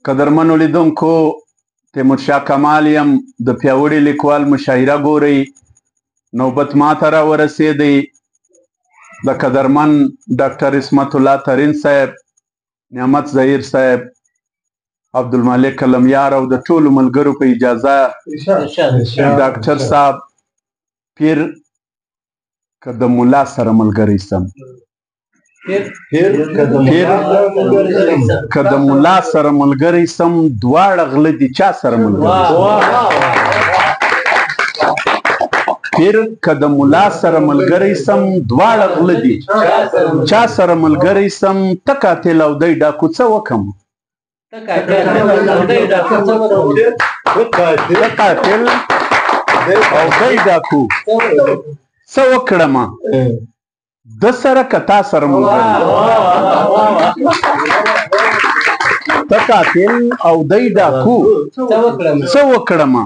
قدرمنو لیدونکو تیمورشاه کمال یم د پیاوړي لیکوال مشاعره ګورئ. نوبت ما ته راورسېدی. د قدرمن ډاکټر عصمت الله ترین صاحب، نعمت ظهیر صاحب، عبدالمالک قلمیار او د ټولو ملګرو په اجازه ډاکټر صاحب پیر که د ملا سره ملګری سم، پیر که د ملا سره ملګری سم، دواړه غله دي چا سره ملګری پیر که د ملا سره ملګری سم، دواړه غله دي چا سره ملګری سم. ته قاتل او دی ډاکو څه وکم؟ ته قاتل او دی ډاکو څه وکړمه؟ د سره که تا سره ملګری، ته قاتل او دی ډاکو څه وکړمه؟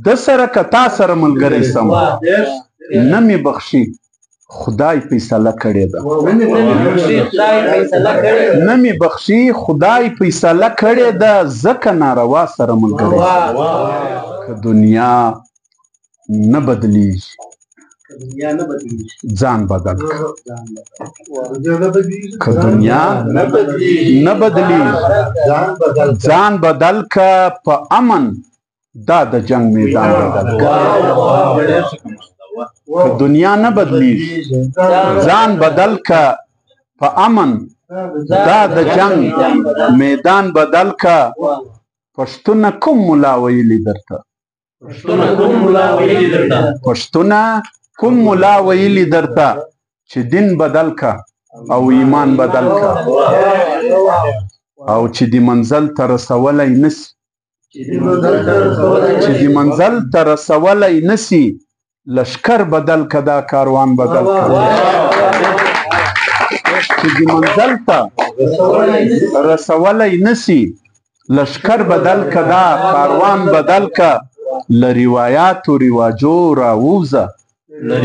د سره که تا سره ملګری سم. نه مې بخشي خدای فیصله کړې ده، نه مې بخشي خدای فیصله کړې ده، ځکه ناروا سره ملګری سم. که دنیا نه بدلیږي ځان بدل که، که دنیا نه بدلیږي ځان بدل که، په امن دا د جنگ میدان بدل که. که دنیا نه بدلیږي ځان بدل که، په امن دا د جنگ میدان بدل که. پښتونه کوم ملا ویلي درته؟ پښتونه کوم ملا ویلي درته چې دین بدل که او ایمان بدل که، او چې د منزل ته رسولی نسي، چې د منزل ته رسولی نسي، لشکر بدل که دا کاروان بدل که. چې د منزل ته رسولی نسي، لشکر بدل که دا کاروان بدل که. له روایاتو رواجو راووځه، له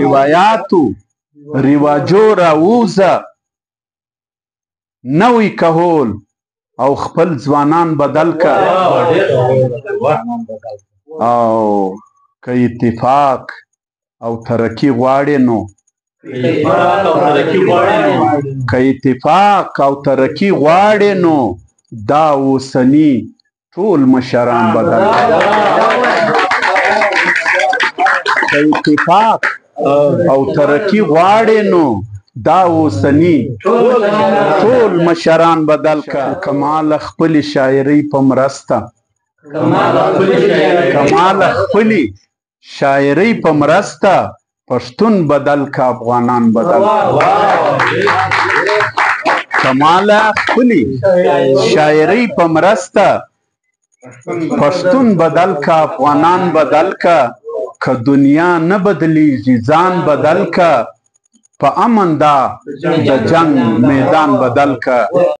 روایاتو رواجو راووځه. نوی کهول او خپل ځوانان بدل که، او که اتفاق او ترقي غواړې نو، که اتفاق او ترقي غواړې نو، دا اوسني ټول مشران بدل که. که اتفاق او ترقي غواړې نو، دا اوسني ټول مشران بدل که. کمال خپلې شاعرۍ په مرسته، کمال خپلې شاعرۍ په مرسته، پښتون بدل که افغانان بدل که. کمال خپلې شاعرۍ په مرسته، پښتون بدل که افغانان بدل که. که دنیا نه بدلیږي ځان بدل که، په امن دا د جنگ میدان بدل که.